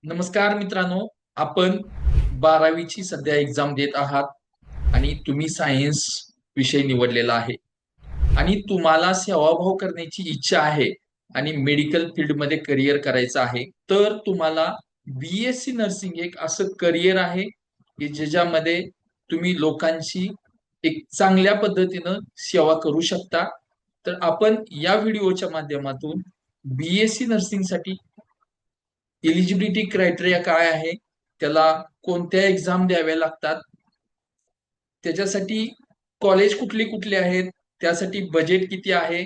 नमस्कार मित्रांनो, आपण 12वीची सध्या एक्झाम देत आहात आणि तुम्ही सायन्स विषय निवडलेला आहे आणि तुम्हाला सेवाभाव करण्याची इच्छा आहे आणि मेडिकल फील्डमध्ये करिअर करायचं आहे. तर तुम्हाला BSc नर्सिंग एक असं करिअर आहे की ज्याच्यामध्ये तुम्ही लोकांची एक चांगल्या पद्धतीनं सेवा करू शकता. तर आपण या व्हिडिओच्या माध्यमातून BSc नर्सिंगसाठी एलिजिबिलिटी क्रायटेरिया काय आहे, त्याला कोणत्या एक्झाम द्याव्या लागतात, त्याच्यासाठी कॉलेज कुठले कुठले आहेत, त्यासाठी बजेट किती आहे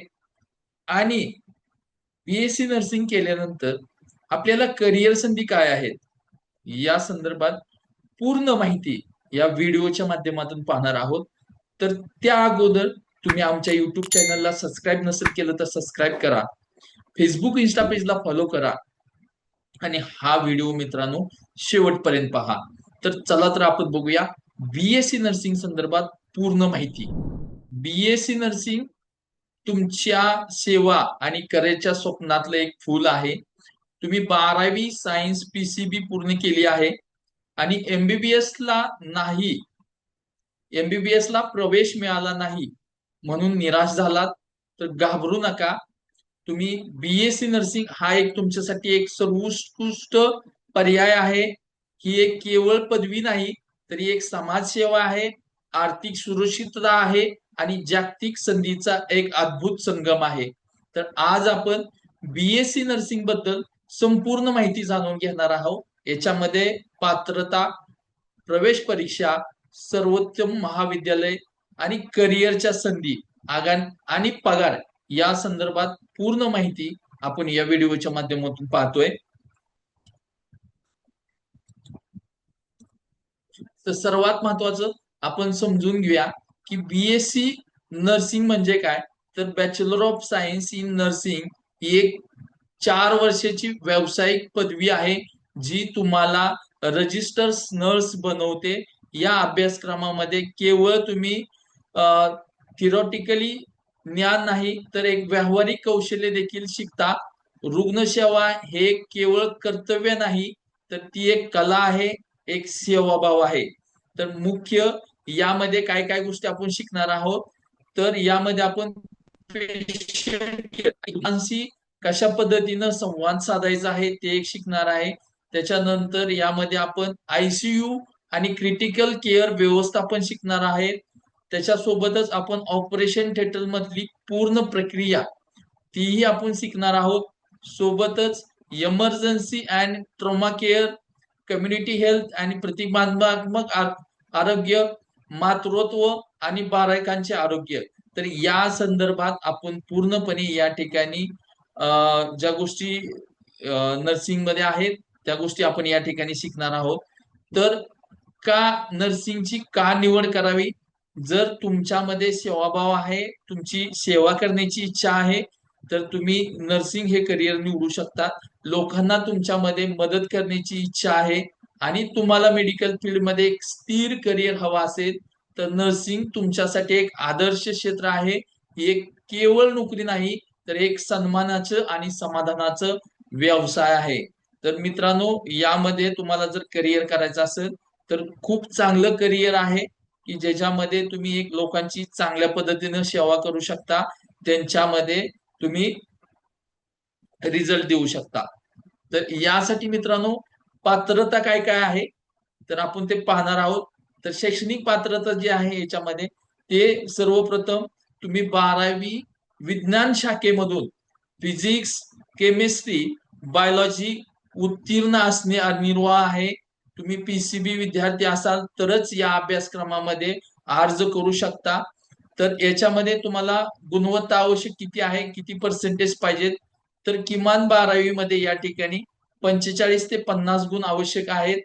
आणि BSc नर्सिंग केल्यानंतर आपल्याला करिअर संधी काय आहेत या संदर्भात पूर्ण माहिती या व्हिडिओच्या माध्यमातून पाहणार आहोत. तर त्या अगोदर तुम्ही आमच्या युट्यूब चॅनलला सबस्क्राईब नसेल केलं तर सबस्क्राईब करा. फेसबुक इंस्टा पेजला फॉलो करा आणि हा व्हिडिओ मित्रांनो शेवटपर्यंत पहा. तर चला तर आपण बघूया BSc नर्सिंग संदर्भात पूर्ण माहिती. BSc नर्सिंग तुमच्या सेवा आणि करिअरच्या स्वप्नातलं एक फूल आहे. तुम्ही 12वी सायन्स PCB पूर्ण केली आहे आणि एमबीबीएस ला प्रवेश मिळाला नाही म्हणून निराश झालात तर घाबरू नका. तुम्ही BSc नर्सिंग हा एक तुमच्यासाठी एक सर्वोत्कृष्ट पर्याय आहे. ही एक केवळ पदवी नाही तर ही एक समाजसेवा आहे, आर्थिक सुरक्षितता आहे आणि जागतिक संधीचा एक अद्भुत संगम आहे. तर आज आपण BSc नर्सिंग बद्दल संपूर्ण माहिती जाणून घेणार आहोत. याच्यामध्ये पात्रता, प्रवेश परीक्षा, सर्वोत्तम महाविद्यालय आणि करिअरच्या संधी आणि पगार या संदर्भात पूर्ण माहिती आपण या व्हिडिओच्या माध्यमातून पाहतोय. तर सर्वात महत्वाचं आपण समजून घेऊया की BSc नर्सिंग म्हणजे काय. तर bachelor of science in nursing ही एक 4 वर्षाची व्यावसायिक पदवी आहे जी तुम्हाला रजिस्टर नर्स बनवते. या अभ्यासक्रमामध्ये केवळ तुम्ही थिरोटिकली ज्ञान नाही तर एक व्यावहारिक कौशल्य देखील शिकता. रुग्णसेवा हे केवळ कर्तव्य नाही तर ती एक कला आहे, एक सेवाभाव आहे. तर मुख्य यामध्ये काय काय गोष्टी आपण शिकणार आहोत. तर यामध्ये आपण पेशंटशी कशा पद्धतीनं संवाद साधायचा आहे ते एक शिकणार आहे. त्याच्यानंतर यामध्ये आपण ICU आणि क्रिटिकल केअर व्यवस्थापन शिकणार आहे. त्याच्यासोबतच आपण ऑपरेशन थिएटर मधली पूर्ण प्रक्रिया तीही आपण शिकणार आहोत. सोबतच emergency and trauma care, community health आणि प्रतिबंधात्मक आरोग्य, मातृत्व आणि बालकांचे आरोग्य. तर या संदर्भात आपण पूर्णपणे या ठिकाणी ज्या गोष्टी नर्सिंग मध्ये आहेत त्या गोष्टी आपण या ठिकाणी शिकणार आहोत. तर का नर्सिंगची का निवड करावी. जर तुमच्यामध्ये सेवाभाव आहे, तुमची सेवा करण्याची इच्छा आहे तर तुम्ही नर्सिंग हे करिअर निवडू शकता. लोकांना तुमच्यामध्ये मदत करण्याची इच्छा आहे आणि तुम्हाला मेडिकल फील्डमध्ये एक स्थिर करिअर हवा असेल तर नर्सिंग तुमच्यासाठी एक आदर्श क्षेत्र आहे. ही एक केवळ नोकरी नाही तर एक सन्मानाचं आणि समाधानाचं व्यवसाय आहे. तर मित्रांनो, यामध्ये तुम्हाला जर करिअर करायचं असेल तर खूप चांगलं करिअर आहे की ज्याच्यामध्ये तुम्ही एक लोकांची चांगल्या पद्धतीने सेवा करू शकता, त्यांच्यामध्ये तुम्ही रिझल्ट देऊ शकता. तर यासाठी मित्रांनो पात्रता काय काय आहे तर आपण ते पाहणार आहोत. तर शैक्षणिक पात्रता जी आहे याच्यामध्ये ते सर्वप्रथम तुम्ही 12वी विज्ञान शाखेमधून फिजिक्स, केमिस्ट्री, बायोलॉजी उत्तीर्ण असणे अनिवार्य आहे. तुम्ही PCB विद्यार्थी असाल तरच या अभ्यासक्रमामध्ये अर्ज करू शकता. तर याच्यामध्ये तुम्हाला गुणवत्ता आवश्यक किती आहे, किती पर्सेंटेज पाहिजेत. तर किमान 12वी मध्ये या ठिकाणी 45 ते 50 गुण आवश्यक आहेत.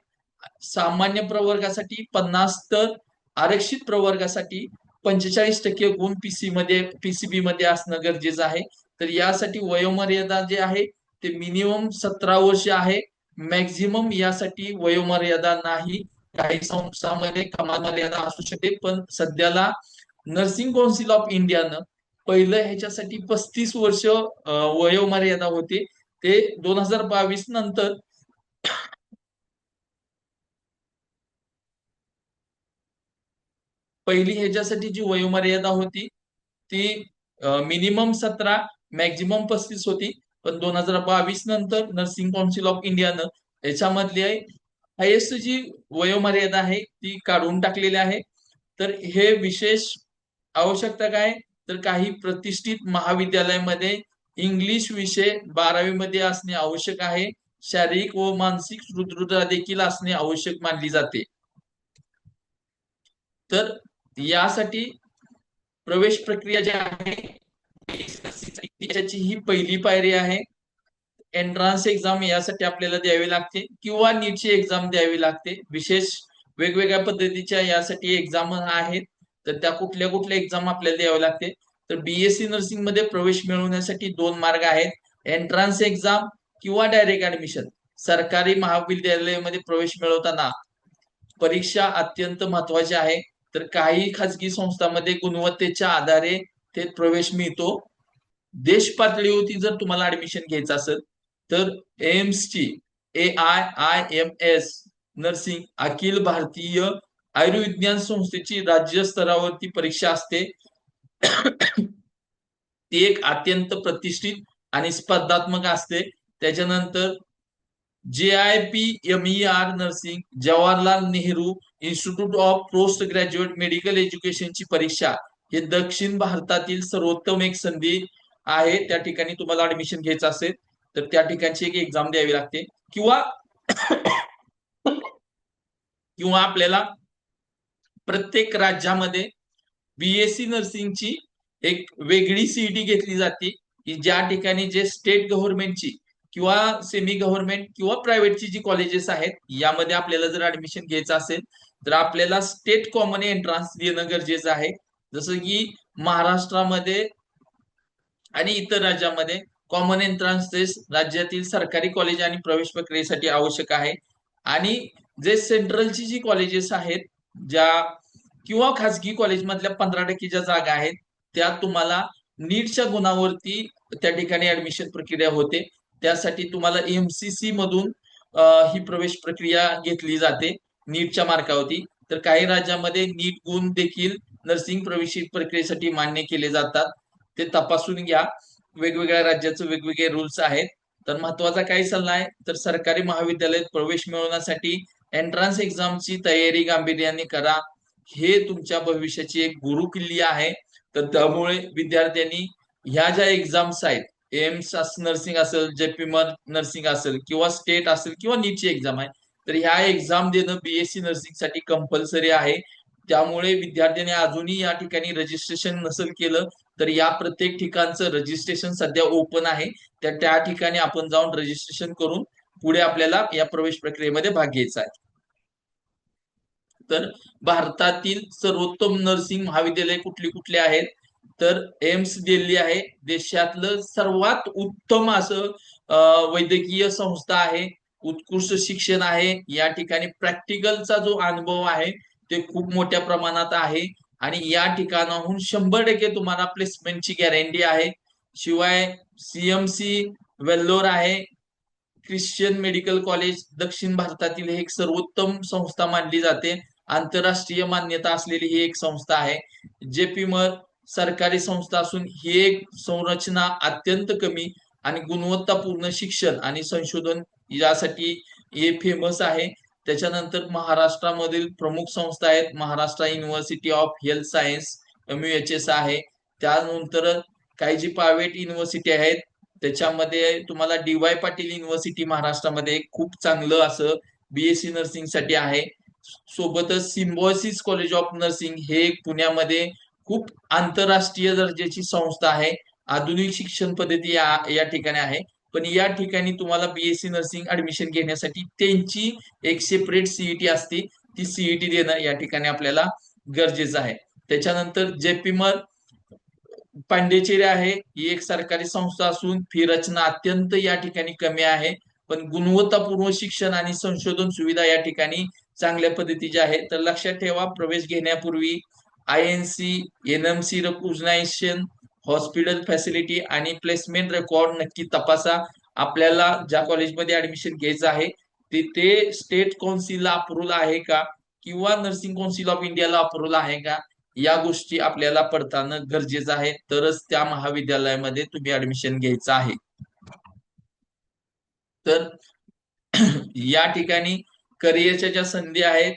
सामान्य प्रवर्गासाठी 50 तर आरक्षित प्रवर्गासाठी 45% गुण PCB मध्ये असणं गरजेचं आहे. तर यासाठी वयोमर्यादा जे आहे ते मिनिमम 17 वर्ष आहे. मॅक्झिमम यासाठी वयोमर्यादा नाही. काही संस्थांमध्ये कमाल मर्यादा असू शकते पण सध्याला नर्सिंग काउन्सिल ऑफ इंडियानं पहिलं ह्याच्यासाठी 35 वर्ष वयोमर्यादा होते. ते 2022 नंतर पहिली ह्याच्यासाठी जी वयोमर्यादा होती ती मिनिमम 17 मॅक्झिमम 35 होती. पण 2022 नंतर नर्सिंग काउन्सिल ऑफ इंडियानं याच्यामधली हायेस्ट जी वयोमर्यादा आहे ती काढून टाकलेली आहे. तर हे विशेष आवश्यकता काय, तर काही प्रतिष्ठित महाविद्यालयामध्ये इंग्लिश विषय 12वी मध्ये असणे आवश्यक आहे. शारीरिक व मानसिक सुदृढता देखील असणे आवश्यक मानली जाते. तर यासाठी प्रवेश प्रक्रिया जी आहे त्याची ही पहिली पायरी आहे. एंट्रन्स एक्झाम यासाठी आपल्याला द्यावी लागते किंवा नीटची एक्झाम द्यावी लागते. विशेष वेगवेगळ्या पद्धतीच्या यासाठी एक्झाम आहेत. तर त्या कुठल्या कुठल्या एक्झाम आपल्याला द्यावी लागते, तर बीएससी नर्सिंग मध्ये प्रवेश मिळवण्यासाठी दोन मार्ग आहेत. एंट्रन्स एक्झाम किंवा डायरेक्ट ऍडमिशन. सरकारी महाविद्यालयामध्ये प्रवेश मिळवताना परीक्षा अत्यंत महत्वाची आहे. तर काही खाजगी संस्थांमध्ये गुणवत्तेच्या आधारे ते प्रवेश मिळतो. देश पातळीवरती जर तुम्हाला ऍडमिशन घ्यायचं असेल तर एम्स ची AIIMS नर्सिंग अखिल भारतीय आयुर्विज्ञान संस्थेची राज्य स्तरावरती परीक्षा असते. ती एक अत्यंत प्रतिष्ठित आणि स्पर्धात्मक असते. त्याच्यानंतर JIPMER nursing Jawaharlal Nehru institute of post graduate medical एज्युकेशनची परीक्षा हे दक्षिण भारतातील सर्वोत्तम एक संधी आहे. त्या ठिकाणी तुम्हाला ऍडमिशन घ्यायचं असेल तर त्या ठिकाणची एक एक्झाम द्यावी लागते. किंवा किंवा आपल्याला प्रत्येक राज्यामध्ये बीएससी नर्सिंगची एक वेगळी सीईटी घेतली जाते, की ज्या ठिकाणी जे स्टेट गव्हर्नमेंटची किंवा सेमी गव्हर्नमेंट किंवा प्रायव्हेटची जी कॉलेजेस आहेत यामध्ये आपल्याला जर ऍडमिशन घ्यायचं असेल तर आपल्याला स्टेट कॉमन एंट्रन्स देणं गरजेचं आहे. जसं की महाराष्ट्रामध्ये आणि इतर राज्यामध्ये कॉमन एंट्रन्स टेस्ट राज्यातील सरकारी कॉलेज आणि प्रवेश प्रक्रियेसाठी आवश्यक आहे. आणि जे सेंट्रलची जी कॉलेजेस आहेत ज्या किंवा खासगी कॉलेजमधल्या 15% ज्या जागा आहेत त्या तुम्हाला नीटच्या गुणावरती त्या ठिकाणी ऍडमिशन प्रक्रिया होते. त्यासाठी तुम्हाला एमसीसी मधून ही प्रवेश प्रक्रिया घेतली जाते नीटच्या मार्कावरती. तर काही राज्यामध्ये नीट गुण देखील नर्सिंग प्रवेश प्रक्रियेसाठी मान्य केले जातात. ते तपासून घ्या. वेगवेगळ्या राज्याचे वेगवेगळे रूल्स आहेत. तर महत्वाचा काय सल्ला आहे, तर सरकारी महाविद्यालयात प्रवेश मिळवण्यासाठी एंट्रन्स एक्झामची तयारी गांभीर्याने करा. हे तुमच्या भविष्याची एक गुरुकिल्ली आहे. तर त्यामुळे विद्यार्थ्यांनी ह्या ज्या एक्झाम्स आहेत, एम्स नर्सिंग असेल, जेपीमर नर्सिंग असेल किंवा स्टेट असेल किंवा नीटची एक्झाम आहे, तर ह्या एक्झाम देणं बीएससी नर्सिंग साठी कंपल्सरी आहे. त्यामुळे विद्यार्थ्यांनी अजूनही या ठिकाणी रजिस्ट्रेशन नसेल केलं तर या प्रत्येक ठिकाणचं रजिस्ट्रेशन सध्या ओपन आहे. त्या ठिकाणी आपण जाऊन रजिस्ट्रेशन करून पुढे आपल्याला या प्रवेश प्रक्रियेमध्ये भाग घ्यायचा आहे. तर भारतातील सर्वोत्तम नर्सिंग महाविद्यालय कुठली कुठली आहेत, तर एम्स दिल्ली आहे. देशातलं सर्वात उत्तम असं वैद्यकीय संस्था आहे. उत्कृष्ट शिक्षण आहे. या ठिकाणी प्रॅक्टिकलचा जो अनुभव आहे ते खूप मोठ्या प्रमाणात आहे. आणि या ठिकाणाहून 100% तुम्हाला प्लेसमेंटची गॅरंटी आहे. शिवाय सीएमसी वेल्लोर आहे. ख्रिश्चन मेडिकल कॉलेज दक्षिण भारतातील एक सर्वोत्तम संस्था मानली जाते. आंतरराष्ट्रीय मान्यता असलेली ही एक संस्था आहे. जेपीमर सरकारी संस्था असून ही एक संरचना अत्यंत कमी आणि गुणवत्तापूर्ण शिक्षण आणि संशोधन यासाठी हे फेमस आहे. त्याच्यानंतर महाराष्ट्रामधील प्रमुख संस्था आहेत. Maharashtra university of health science MUHS आहे. त्यानंतर काही जी प्रायव्हेट युनिव्हर्सिटी आहेत त्याच्यामध्ये तुम्हाला DY पाटील युनिव्हर्सिटी महाराष्ट्रामध्ये खूप चांगलं असं बीएससी नर्सिंग साठी आहे. सोबतच सिम्बॉयसिस कॉलेज ऑफ नर्सिंग हे पुण्यामध्ये खूप आंतरराष्ट्रीय दर्जाची संस्था आहे. आधुनिक शिक्षण पद्धती या ठिकाणी आहे. पण या ठिकाणी तुम्हाला बीएससी नर्सिंग ऍडमिशन घेण्यासाठी त्यांची एक सेपरेट सीईटी असते. ती सीईटी देणं या ठिकाणी आपल्याला गरजेचं आहे. त्याच्यानंतर जेपीमर पांडेचेरी आहे. ही एक सरकारी संस्था असून फी रचना अत्यंत या ठिकाणी कमी आहे. पण गुणवत्तापूर्ण शिक्षण आणि संशोधन सुविधा या ठिकाणी चांगल्या पद्धतीची आहे. तर लक्षात ठेवा, प्रवेश घेण्यापूर्वी INC NMC recognition hospital facility आणि प्लेसमेंट रेकॉर्ड नक्की तपासा. आपल्याला ज्या कॉलेजमध्ये ऍडमिशन घ्यायचं आहे तिथे स्टेट काउन्सिलला अप्रुव्हल आहे का किंवा नर्सिंग काउन्सिल ऑफ इंडियाला अप्रुव्हल आहे का या गोष्टी आपल्याला पडताना गरजेचं आहे, तरच त्या महाविद्यालयामध्ये तुम्ही ऍडमिशन घ्यायचं आहे. तर या ठिकाणी करिअरच्या ज्या संधी आहेत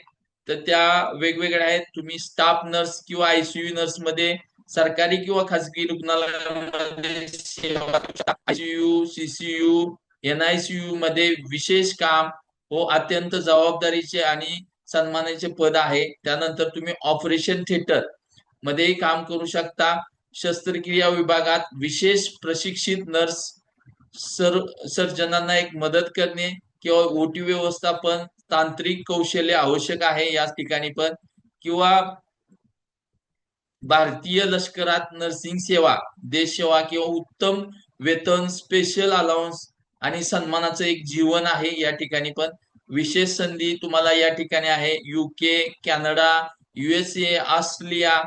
तर त्या वेगवेगळ्या आहेत. तुम्ही स्टाफ नर्स किंवा आयसीयू नर्स मध्ये सरकारी किंवा खाजगी रुग्णालयामध्ये सेवा देऊ शकता. आयसीयू, सीसीयू, एनआयसीयू मध्ये विशेष काम व अत्यंत जबाबदारीचे आणि सन्मानाचे पद आहे. त्यानंतर तुम्ही ऑपरेशन थिएटर मध्ये काम करू शकता. शस्त्रक्रिया विभागात विशेष प्रशिक्षित नर्स सर्जनांना एक मदत करणे किंवा ओटी व्यवस्थापन, तांत्रिक कौशल्य आवश्यक आहे या ठिकाणी पण, किंवा भारतीय लष्करात नर्सिंग सेवा, देश सेवा किंवा उत्तम वेतन, स्पेशल अलाउन्स आणि सन्मानाचं एक जीवन आहे या ठिकाणी पण. विशेष संधी तुम्हाला या ठिकाणी आहे. UK, Canada, USA, Australia,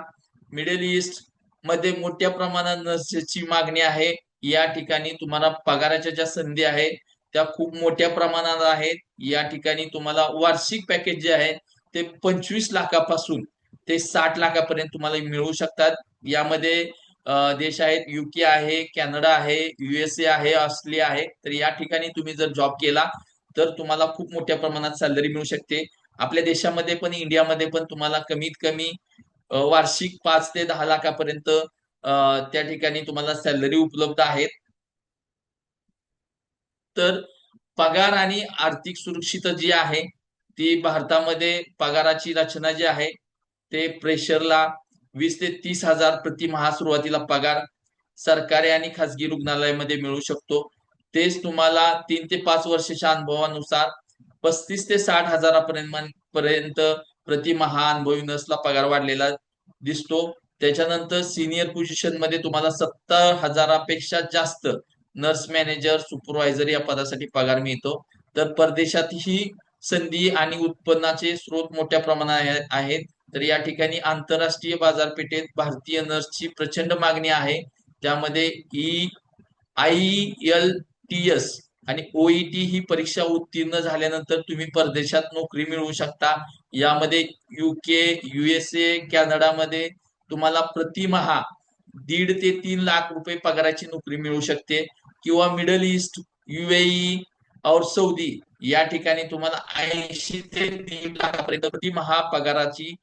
middle east मध्ये मोठ्या प्रमाणात नर्सेसची मागणी आहे. या ठिकाणी तुम्हाला पगाराच्या ज्या संधी आहेत त्या खूप मोठ्या प्रमाणात आहेत. या ठिकाणी तुम्हाला वार्षिक पॅकेज जे आहे ते 25 लाखापासून ते 60 लाखापर्यंत तुम्हाला मिळू शकतात. यामध्ये देश आहेत, UK आहे, कॅनडा आहे, USA आहे, ऑस्ट्रेलिया आहे. तर या ठिकाणी तुम्ही जर जॉब केला तर तुम्हाला खूप मोठ्या प्रमाणात सॅलरी मिळू शकते. आपल्या देशामध्ये पण, इंडियामध्ये पण तुम्हाला कमीत कमी वार्षिक 5 ते 10 लाखापर्यंत त्या ठिकाणी तुम्हाला सॅलरी उपलब्ध आहेत. तर पगार आणि आर्थिक सुरक्षितता जी आहे ती भारतामध्ये पगाराची रचना जी आहे ते प्रेशरला 20 ते 30 हजार प्रतिमाहा सुरुवातीला पगार सरकारी आणि खाजगी रुग्णालयामध्ये मिळू शकतो. तेच तुम्हाला 3 ते 5 वर्षाच्या अनुभवानुसार 35 ते 60 हजारापर्यंत प्रतिमाहा अनुभवी नर्सला पगार वाढलेला दिसतो. त्याच्यानंतर सिनियर पोझिशन मध्ये तुम्हाला 70 हजारापेक्षा जास्त नर्स मॅनेजर, सुपरवायझर या पदासाठी पगार मिळतो. तर परदेशात ही संधी आणि उत्पन्नाचे स्रोत मोठ्या प्रमाणात आहेत. तर या ठिकाणी आंतरराष्ट्रीय बाजारपेठेत भारतीय नर्सची प्रचंड मागणी आहे. त्यामध्ये IELTS आणि OET ही परीक्षा उत्तीर्ण झाल्यानंतर तुम्ही परदेशात नोकरी मिळवू शकता. यामध्ये UK, USA, कॅनडामध्ये तुम्हाला प्रतिमाहा 1.5 ते 3 लाख रुपये पगाराची नोकरी मिळू शकते. किंवा मिडल ईस्ट, UAE और सौदी या ठिकाणी तुम्हाला 80 ते 3 लाखापर्यंत प्रतिमाहा पगाराची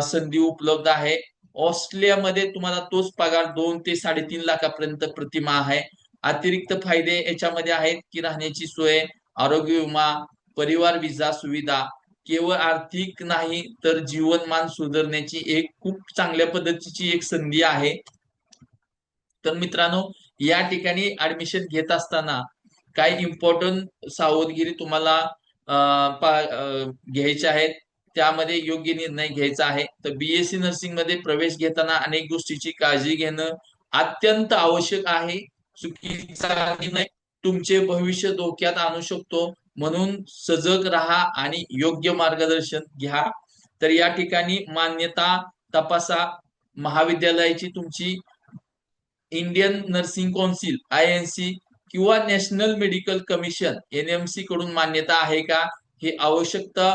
संधी उपलब्ध आहे. ऑस्ट्रेलियामध्ये तुम्हाला तोच पगार 2 ते 3.5 लाखापर्यंत प्रतिमाहा आहे. अतिरिक्त फायदे याच्यामध्ये आहेत की राहण्याची सोय, आरोग्य विमा, परिवार विजा सुविधा, केवळ आर्थिक नाही तर जीवनमान सुधारण्याची एक खूप चांगल्या पद्धतीची एक संधी आहे. तर मित्रांनो, या ठिकाणी ऍडमिशन घेत असताना काही इम्पॉर्टंट सावधगिरी तुम्हाला घ्यायच्या आहेत. त्यामध्ये योग्य निर्णय घ्यायचा आहे. तर BSc नर्सिंग मध्ये प्रवेश घेताना अनेक गोष्टीची काळजी घेणं अत्यंत आवश्यक आहे. चुकीचा निर्णय तुमचे भविष्य धोक्यात आणू शकतो. म्हणून सजग राहा आणि योग्य मार्गदर्शन घ्या. तर या ठिकाणी मान्यता तपासा. महाविद्यालयाची तुमची इंडियन नर्सिंग कौन्सिल INC किंवा नॅशनल मेडिकल कमिशन NMC कडून मान्यता आहे का हे आवश्यकता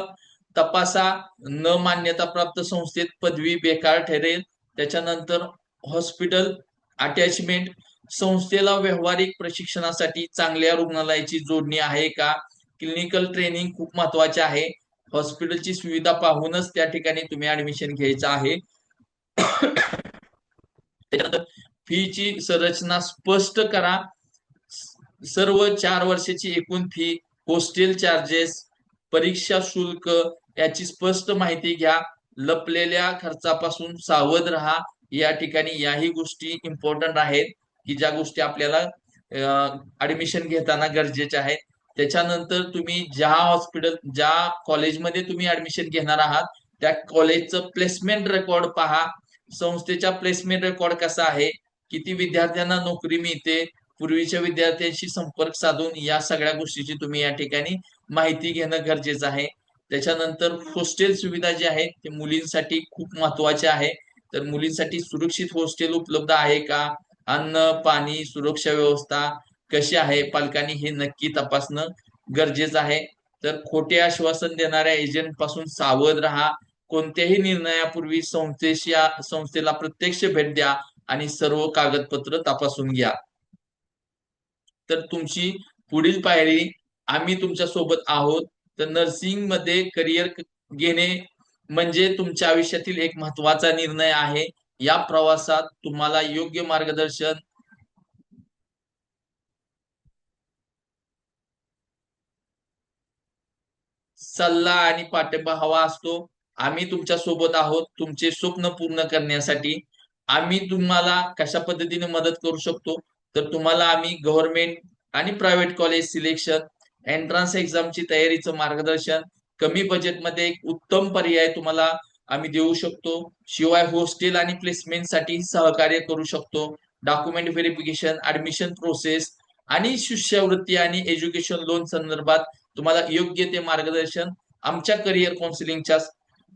तपासा. न मान्यता प्राप्त संस्थेत पदवी बेकार ठरेल. त्याच्यानंतर हॉस्पिटल अटॅचमेंट, संस्थेला व्यावहारिक प्रशिक्षणासाठी चांगल्या रुग्णालयाची जोडणी आहे का. क्लिनिकल ट्रेनिंग खूप महत्वाचे आहे. हॉस्पिटलची सुविधा पाहूनच त्या ठिकाणी तुम्ही ऍडमिशन घ्यायचं आहे. त्याच्यानंतर फीची संरचना स्पष्ट करा. सर्व 4 वर्षाची एकूण फी, हॉस्टेल चार्जेस, परीक्षा शुल्क याची स्पष्ट माहिती घ्या. लपलेल्या खर्चापासून सावध राहा. या ठिकाणी याही गोष्टी इम्पॉर्टंट आहेत की ज्या गोष्टी आपल्याला ऍडमिशन घेताना गरजेच्या आहेत. त्याच्यानंतर तुम्ही ज्या हॉस्पिटल, ज्या कॉलेजमध्ये तुम्ही ऍडमिशन घेणार आहात त्या कॉलेजचं प्लेसमेंट रेकॉर्ड पहा. संस्थेचा प्लेसमेंट रेकॉर्ड कसा आहे, किती विद्यार्थ्यांना नोकरी मिळते, पूर्वीच्या विद्यार्थ्यांशी संपर्क साधून या सगळ्या गोष्टीची तुम्ही या ठिकाणी माहिती घेणं गरजेचं आहे. त्याच्यानंतर हॉस्टेल सुविधा जी आहे ते मुलींसाठी खूप महत्वाचे आहे. तर मुलींसाठी सुरक्षित हॉस्टेल उपलब्ध आहे का, अन्न पाणी सुरक्षा व्यवस्था कशी आहे, पालकांनी हे नक्की तपासणं गरजेचं आहे. तर खोटे आश्वासन देणाऱ्या एजंट पासून सावध राहा. कोणत्याही निर्णयापूर्वी संस्थेला प्रत्यक्ष भेट द्या आणि सर्व कागदपत्र तपासून घ्या. तर तुमची पुढील पायरी, आम्ही तुमच्या सोबत आहोत. तर नर्सिंग मध्ये करिअर घेणे म्हणजे तुमच्या आयुष्यातील एक महत्वाचा निर्णय आहे. या प्रवासात तुम्हाला योग्य मार्गदर्शन, सल्ला आणि पाठिंबा हवा असतो. आम्ही तुमच्या सोबत आहोत तुमचे स्वप्न पूर्ण करण्यासाठी. आम्ही तुम्हाला कशा पद्धतीने मदत करू शकतो, तर तुम्हाला आम्ही गव्हर्नमेंट आणि प्रायव्हेट कॉलेज सिलेक्शन, एंट्रन्स एक्झामची तयारीचं मार्गदर्शन, कमी बजेटमध्ये एक उत्तम पर्याय तुम्हाला आम्ही देऊ शकतो. शिवाय हॉस्टेल आणि प्लेसमेंटसाठी सहकार्य करू शकतो. डॉक्युमेंट व्हेरिफिकेशन, ऍडमिशन प्रोसेस आणि शिष्यवृत्ती आणि एज्युकेशन लोन संदर्भात तुम्हाला योग्य ते मार्गदर्शन आमच्या करिअर काउन्सिलिंगच्या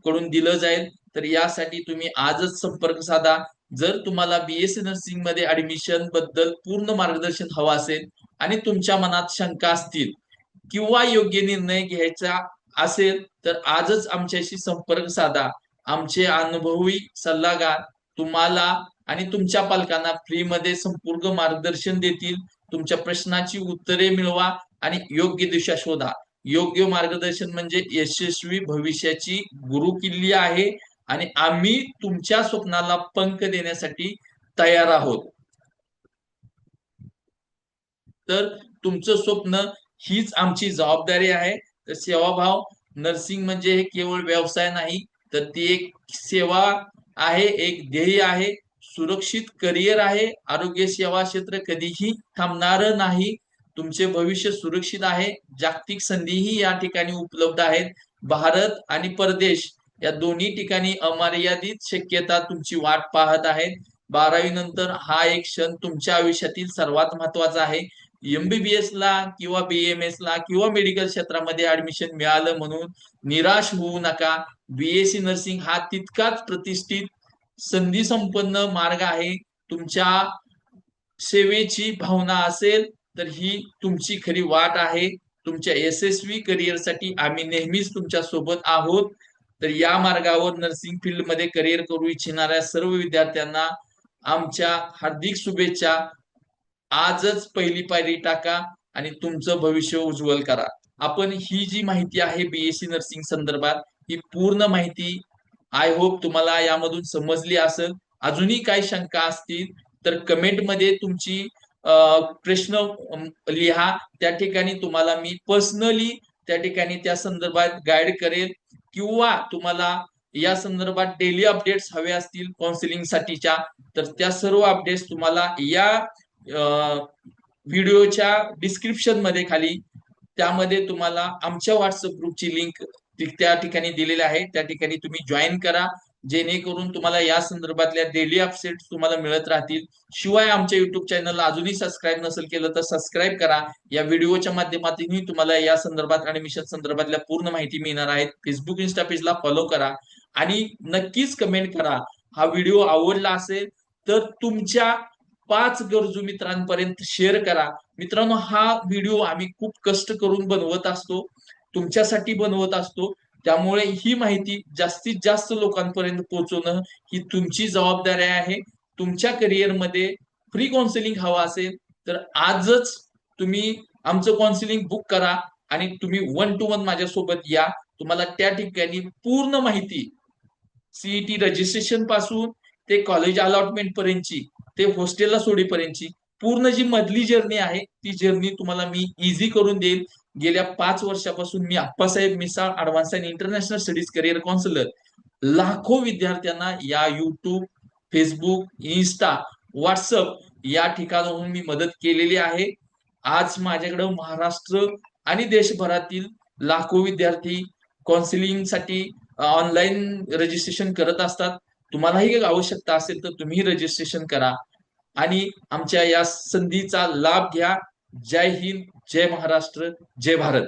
कडून दिलं जाईल. तर यासाठी तुम्ही आजच संपर्क साधा. जर तुम्हाला बीएससी नर्सिंग मध्ये ऍडमिशन बद्दल पूर्ण मार्गदर्शन हवं असेल आणि तुमच्या मनात शंका असतील किंवा योग्य निर्णय घ्यायचा असेल, तर आजच आमच्याशी संपर्क साधा. आमचे अनुभवी सल्लागार तुम्हाला आणि तुमच्या पालकांना फ्रीमध्ये संपूर्ण मार्गदर्शन देतील. तुमच्या प्रश्नाची उत्तरे मिळवा आणि योग्य दिशा शोधा. योग्य मार्गदर्शन म्हणजे यशस्वी भविष्याची गुरुकिल्ली आहे आणि आम्ही तुमच्या स्वप्नाला पंख देण्यासाठी तयार आहोत. तर तुमचं स्वप्न हीच आमची जबाबदारी आहे. तर सेवाभाव नर्सिंग म्हणजे हे केवळ व्यवसाय नाही, तर ती एक सेवा आहे, एक ध्येय आहे, सुरक्षित करिअर आहे. आरोग्य सेवा क्षेत्र कधीही थांबणार नाही. तुमचे भविष्य सुरक्षित आहे. जागतिक संधीही या ठिकाणी उपलब्ध आहेत. भारत आणि परदेश या दोन्ही ठिकाणी अमर्यादित शक्यता तुमची वाट पाहत आहेत. 12वी नंतर हा एक क्षण तुमच्या आयुष्यातील सर्वात महत्वाचा आहे. एमबीबीएस ला किंवा बीएमएस ला किंवा मेडिकल क्षेत्रामध्ये ऍडमिशन मिळालं म्हणून निराश होऊ नका. बीएससी नर्सिंग हा तितकाच प्रतिष्ठित, संधी संपन्न मार्ग आहे. तुमच्या सेवेची भावना असेल तर ही तुमची खरी वाट आहे. तुमच्या यशस्वी करिअरसाठी आम्ही नेहमीच तुमच्या सोबत आहोत. तर या मार्गावर नर्सिंग फील्ड मध्ये करिअर करू इच्छिणाऱ्या सर्व विद्यार्थ्यांना आमच्या हार्दिक शुभेच्छा. आजच पहिली पायरी टाका आणि तुमचं भविष्य उज्ज्वल करा. आपण ही जी माहिती आहे बीएससी नर्सिंग संदर्भात, ही पूर्ण माहिती आय होप तुम्हाला यामधून समजली असेल. अजूनही काही शंका असतील तर कमेंटमध्ये तुमची प्रश्न लिहा. त्या ठिकाणी तुम्हाला मी पर्सनली त्या ठिकाणी त्या संदर्भात गाईड करेल. किंवा तुम्हाला या संदर्भात डेली अपडेट्स हवे असतील काउन्सिलिंग साठीच्या, तर त्या सर्व अपडेट्स तुम्हाला या व्हिडिओच्या डिस्क्रिप्शन मध्ये खाली, त्यामध्ये तुम्हाला आमच्या व्हॉट्सअप ग्रुपची लिंक त्या ठिकाणी दिलेली आहे. त्या ठिकाणी तुम्ही जॉईन करा, जेणेकरून तुम्हाला या संदर्भातल्या डेली अपडेट्स तुम्हाला मिळत राहतील. शिवाय आमच्या युट्यूब चॅनलला अजूनही सबस्क्राईब नसेल केलं तर सबस्क्राईब करा. या व्हिडिओच्या माध्यमातूनही तुम्हाला या संदर्भात ऍडमिशन संदर्भातल्या पूर्ण माहिती मिळणार आहे. फेसबुक इन्स्टा पेजला फॉलो करा आणि नक्कीच कमेंट करा. हा व्हिडिओ आवडला असेल तर तुमच्या 5 गरजू मित्रांपर्यंत शेअर करा. मित्रांनो, हा व्हिडिओ आम्ही खूप कष्ट करून बनवत असतो, तुमच्यासाठी बनवत असतो. त्यामुळे ही माहिती जास्तीत जास्त लोकांपर्यंत पोहोचवणं ही तुमची जबाबदारी आहे. तुमच्या करिअरमध्ये फ्री काउन्सिलिंग हवा असेल तर आजच तुम्ही आमचं काउन्सिलिंग बुक करा आणि तुम्ही 1 to 1 माझ्यासोबत या. तुम्हाला त्या ठिकाणी पूर्ण माहिती, सीईटी रजिस्ट्रेशन पासून ते कॉलेज अलॉटमेंट पर्यंतची, ते हॉस्टेलला सोडीपर्यंतची पूर्ण जी मधली जर्नी आहे, ती जर्नी तुम्हाला मी इझी करून देईल. गेल्या 5 वर्षापासून मी Appasaheb Misal advance and international studies career counsellor लाखो विद्यार्थ्यांना या युट्यूब, फेसबुक, इन्स्टा, व्हॉट्सअप या ठिकाणाहून मी मदत केलेली आहे. आज माझ्याकडे महाराष्ट्र आणि देशभरातील लाखो विद्यार्थी काउन्सिलिंग साठी ऑनलाईन रजिस्ट्रेशन करत असतात. तुम्हालाही आवश्यकता असेल तर तुम्ही रजिस्ट्रेशन करा आणि आमच्या या संधीचा लाभ घ्या. जय हिंद, जय महाराष्ट्र, जय भारत.